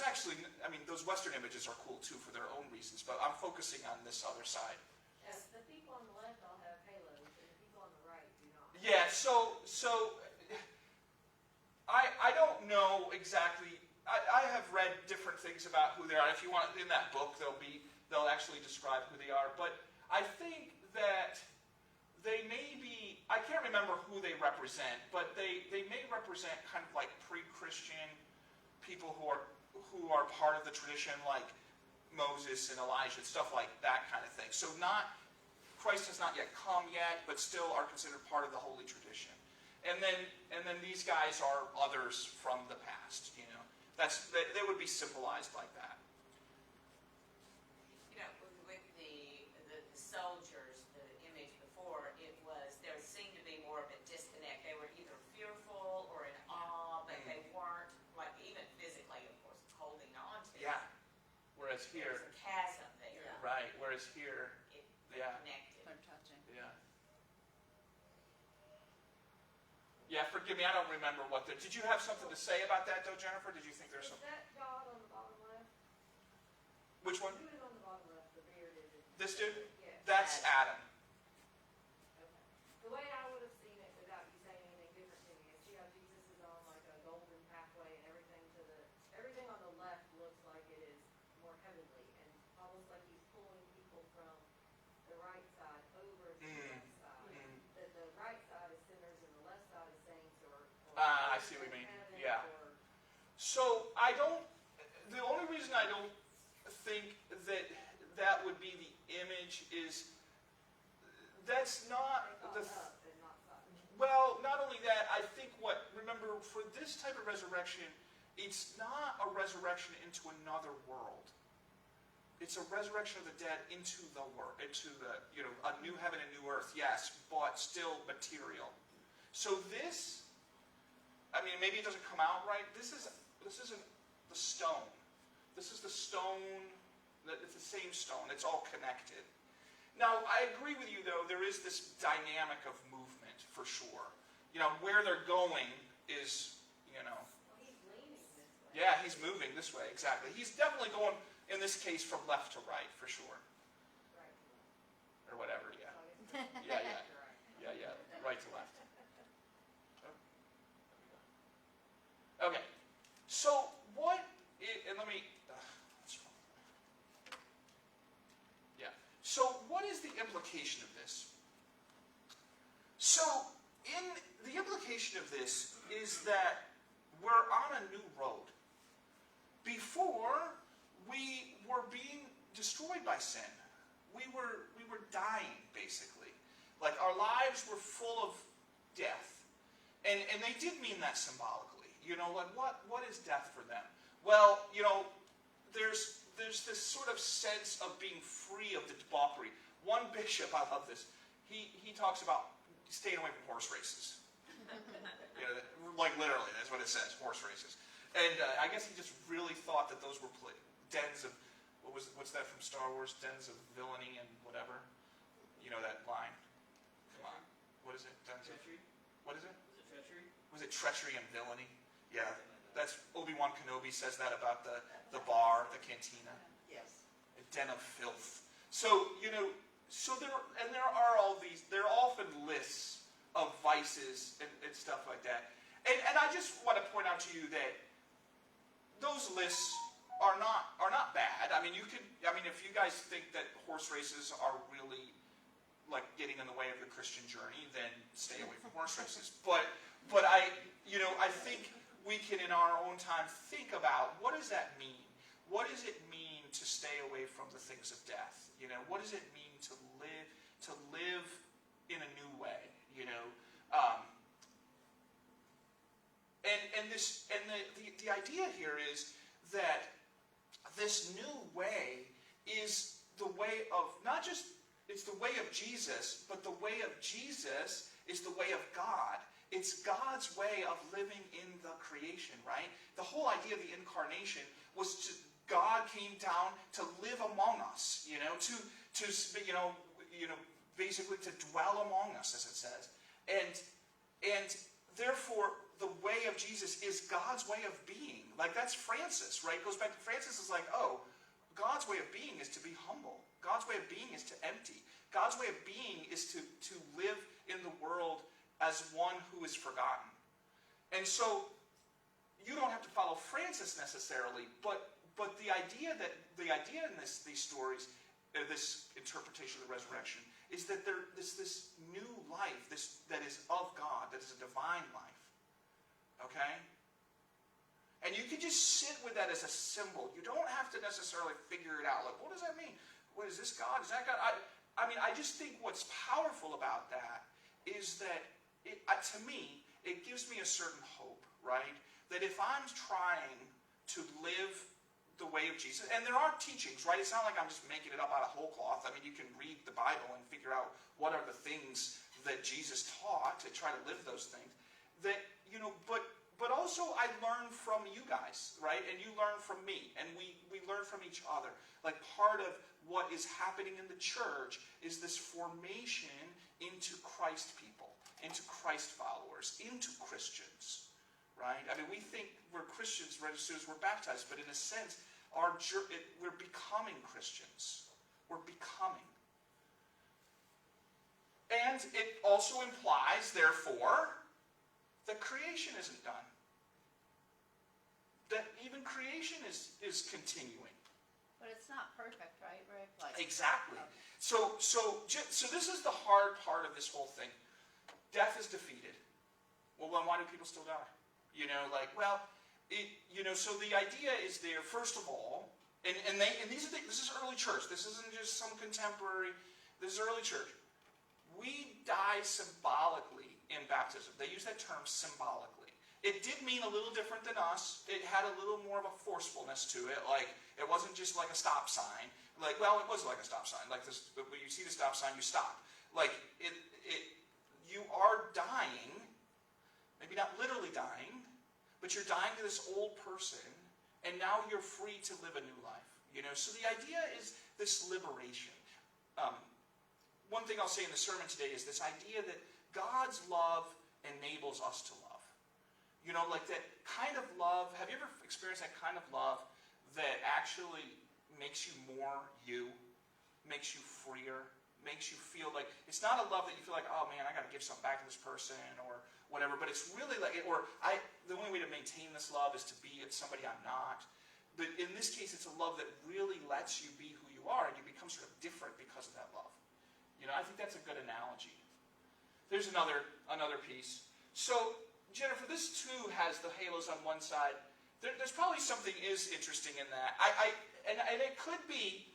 actually, those Western images are cool too for their own reasons, but I'm focusing on this other side. Yes, the people on the left all have halos, and the people on the right do not. Yeah, so I don't know exactly. I have read different things about who they are. If you want, in that book, they'll actually describe who they are. But I think that they may be, I can't remember who they represent, but they may represent kind of like pre-Christian people who are part of the tradition, like Moses and Elijah, stuff like that kind of thing. So Christ has not yet come yet, but still are considered part of the holy tradition. And then these guys are others from the past, you know. They would be symbolized like that. You know, with the soldiers, the image before, there seemed to be more of a disconnect. They were either fearful or in awe, but they weren't, like, even physically, of course, holding on to it. Yeah. Whereas There's here, a chasm there. right, whereas here, They're yeah. connected. They're touching. yeah. Yeah, forgive me, I don't remember did you have something to say about that though, Jennifer? Did you think there's Is something? that God on the bottom left? Which one? Who is on the bottom left, the bearded? This dude? Yes. That's Adam. Okay. The way I would have seen it without you saying anything different to me is, see how Jesus is on like a golden pathway and everything on the left looks like it is more heavenly and almost like he's pulling people from the right side over to the left side. That the right side is sinners and the left side is saints or I see what you mean. heaven Yeah. or So the only reason I don't think that would be the image is that's not they the, thought up and not side. well, not only that, I think remember, for this type of resurrection, it's not a resurrection into another world. It's a resurrection of the dead into the world, into the, a new heaven and new earth, yes, but still material. So this, I mean, maybe it doesn't come out right. This isn't the stone. This is the stone, it's the same stone. It's all connected. Now, I agree with you, though, there is this dynamic of movement, for sure. Where they're going is, Well, he's leaning this way. yeah, he's moving this way, exactly. He's definitely going, in this case, from left to right, for sure. Right. Or whatever, yeah. So I guess Yeah, that's right. Yeah, right to left. Okay, so and let me, what's wrong? Yeah, so what is the implication of this? So, the implication of this is that we're on a new road. Before, we were being destroyed by sin. We were dying, basically. Like, our lives were full of death. And they did mean that symbolically. Like, what is death for them? Well, there's this sort of sense of being free of the debauchery. One bishop, I love this, he talks about staying away from horse races. Like literally, that's what it says, horse races. And I guess he just really thought that those were dens of, what's that from Star Wars? Dens of villainy and whatever. You know that line. Come on. What is it? Dens of... Treachery? What is it? Was it treachery? Was it treachery and villainy? Yeah. That's Obi-Wan Kenobi says that about the bar, the cantina. Yes. A den of filth. So, so there are all these, there are often lists of vices and stuff like that. And I just want to point out to you that those lists are not bad. I mean, if you guys think that horse races are really like getting in the way of your Christian journey, then stay away from horse races. But I think we can in our own time think about, what does that mean? What does it mean to stay away from the things of death? What does it mean to live in a new way? The idea here is that this new way is the way of, not just, it's the way of Jesus, but the way of Jesus is the way of God. It's God's way of living in the creation, right? The whole idea of the incarnation was God came down to live among us, basically to dwell among us, as it says. And therefore, the way of Jesus is God's way of being. Like, that's Francis, right? Goes back to Francis is like, oh, God's way of being is to be humble. God's way of being is to empty. God's way of being is to live in the world as one who is forgotten. And so, you don't have to follow Francis necessarily, but the idea in these stories, this interpretation of the resurrection, is that there is this new life, that is of God, that is a divine life. Okay? And you can just sit with that as a symbol. You don't have to necessarily figure it out. Like, what does that mean? What is this God? Is that God? I just think what's powerful about that is that, to me, it gives me a certain hope, right? That if I'm trying to live the way of Jesus, and there are teachings, right? It's not like I'm just making it up out of whole cloth. I mean, you can read the Bible and figure out what are the things that Jesus taught to try to live those things. That, but also I learn from you guys, right? And you learn from me, and we learn from each other. Like, part of what is happening in the church is this formation into Christ people, into Christ followers, into Christians, right? I mean, we think we're Christians right as soon as we're baptized, but in a sense, we're becoming Christians. We're becoming. And it also implies, therefore, that creation isn't done. That even creation is continuing. But it's not perfect, right, Rick? Exactly. So this is the hard part of this whole thing. Death is defeated. Well, then why do people still die? So the idea is there, first of all, and this is early church. This isn't just some contemporary. This is early church. We die symbolically in baptism. They use that term symbolically. It did mean a little different than us. It had a little more of a forcefulness to it. Like, it wasn't just like a stop sign. Like, well, it was like a stop sign. Like this, when you see the stop sign, you stop. Like, you are dying, maybe not literally dying, but you're dying to this old person, and now you're free to live a new life. So the idea is this liberation. One thing I'll say in the sermon today is this idea that God's love enables us to love. Like that kind of love. Have you ever experienced that kind of love that actually makes you more you, makes you freer, makes you feel like, it's not a love that you feel like, oh man, I got to give something back to this person or whatever, but it's really like, the only way to maintain this love is to be somebody I'm not. But in this case, it's a love that really lets you be who you are, and you become sort of different because of that love. I think that's a good analogy. There's another piece. So, Jennifer, this too has the halos on one side. There's probably something is interesting in that. And it could be,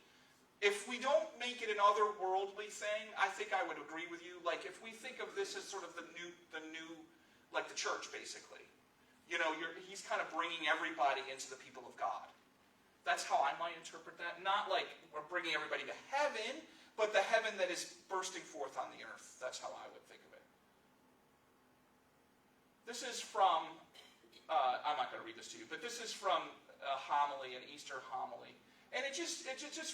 if we don't make it an otherworldly thing, I think I would agree with you. Like, if we think of this as sort of the new, like the church, basically. He's kind of bringing everybody into the people of God. That's how I might interpret that. Not like we're bringing everybody to heaven, but the heaven that is bursting forth on the earth. That's how I would think of it. This is from, I'm not going to read this to you, but this is from a homily, an Easter homily. And just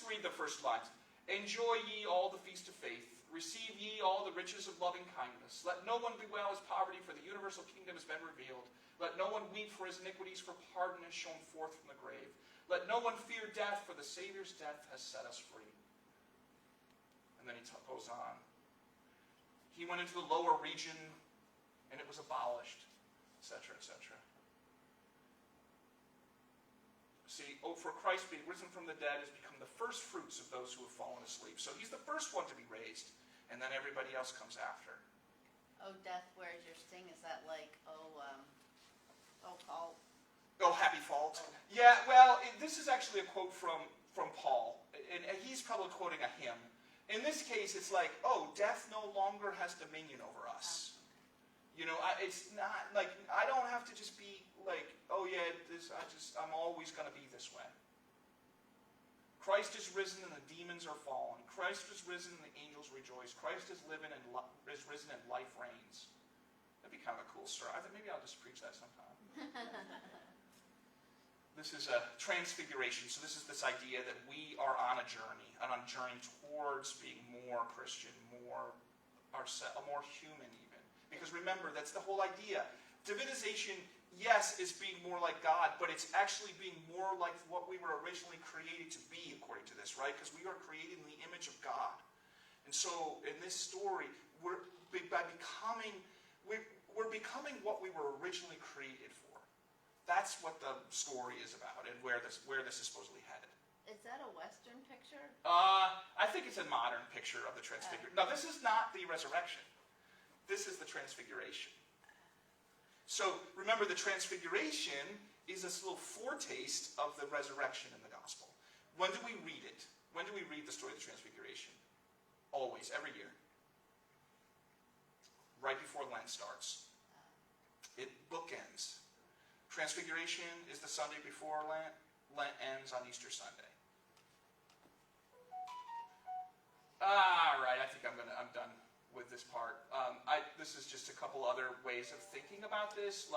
read the first lines. Enjoy ye all the feast of faith. Receive ye all the riches of loving kindness. Let no one bewail his poverty, for the universal kingdom has been revealed. Let no one weep for his iniquities, for pardon is shown forth from the grave. Let no one fear death, for the Savior's death has set us free. And then he goes on. He went into the lower region, and it was abolished, etc., etc. See, for Christ being risen from the dead has become the first fruits of those who have fallen asleep. So he's the first one to be raised, and then everybody else comes after. Oh, death, where's your sting? Is that like, Paul? Oh, happy fault. Yeah, well, this is actually a quote from Paul, and he's probably quoting a hymn. In this case, it's like, oh, death no longer has dominion over us. It's not like, I don't have to just be like, oh yeah, I'm always going to be this way. Christ is risen and the demons are fallen. Christ is risen and the angels rejoice. Christ is risen and life reigns. That'd be kind of a cool story. I think maybe I'll just preach that sometime. This is a transfiguration. So this is this idea that we are on a journey towards being more Christian, more human even. Because remember, that's the whole idea. Divinization, yes, is being more like God, but it's actually being more like what we were originally created to be, according to this, right? Because we are created in the image of God. And so, in this story, we're becoming what we were originally created for. That's what the story is about, and where this is supposedly headed. Is that a Western picture? I think it's a modern picture of the Transfiguration. Now, this is not the resurrection. This is the Transfiguration. So, remember, the Transfiguration is this little foretaste of the resurrection in the Gospel. When do we read it? When do we read the story of the Transfiguration? Always, every year. Right before Lent starts. It bookends. Transfiguration is the Sunday before Lent. Lent ends on Easter Sunday. All right, I think I'm done with this part. This is just a couple other ways of thinking about this.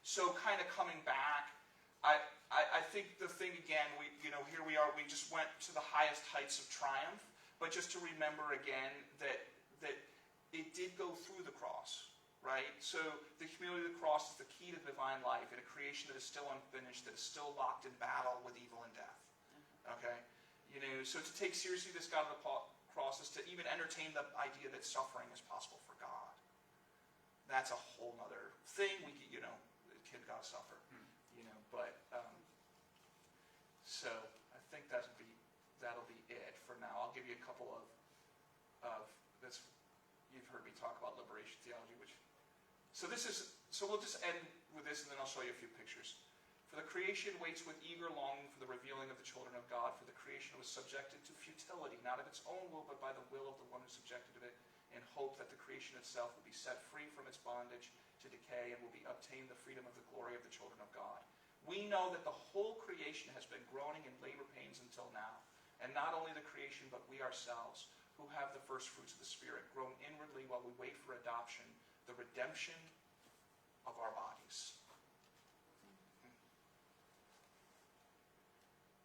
So kind of coming back, I think the thing again, here we are. We just went to the highest heights of triumph, but just to remember again that it did go through the cross, right? So the humility of the cross is the key to divine life in a creation that is still unfinished, that is still locked in battle with evil and death. Okay, so to take seriously this God of the cross is to even entertain the idea that suffering is possible for God. That's a whole other thing. Can God suffer? But so I think that'll be it for now. I'll give you a couple of that's you've heard me talk about liberation theology, so we'll just end with this, and then I'll show you a few pictures. For the creation waits with eager longing for the revealing of the children of God. For the creation was subjected to futility, not of its own will, but by the will of the one who subjected it, in hope that the creation itself will be set free from its bondage to decay and will be obtain the freedom of the glory of the children of God. We know that the whole creation has been groaning in labor pains until now. And not only the creation, but we ourselves, who have the first fruits of the Spirit, groan inwardly while we wait for adoption, the redemption of our bodies.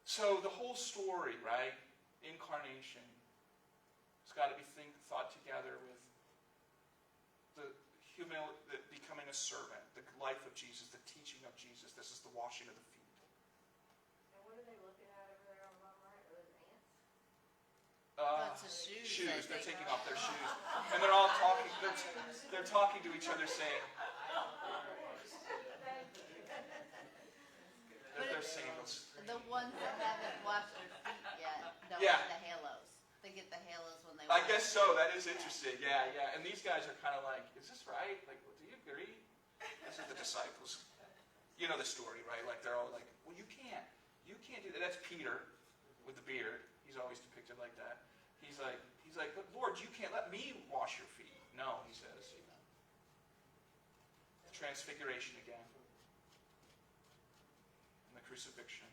So the whole story, right? Incarnation. It's got to be thought together with the humility, becoming a servant, the life of Jesus, the teaching of Jesus. This is the washing of the feet. And what are they looking at over there on the bottom right? Are those ants? Lots of shoes. Shoes. They're I think. taking off their shoes, and they're all talking. They're talking to each other, saying that their sandals. The ones that haven't washed their feet yet don't Yeah. get the halos. They get the halos when they I wash guess their so. That is interesting. Yeah. And these guys are kind of like, is this right? Like, do you agree? This is the disciples. You know the story, right? Like they're all like, well, you can't do that. That's Peter with the beard. He's always depicted like that. He's like, but Lord, you can't let me wash your feet. No, he says. Transfiguration again. And the crucifixion.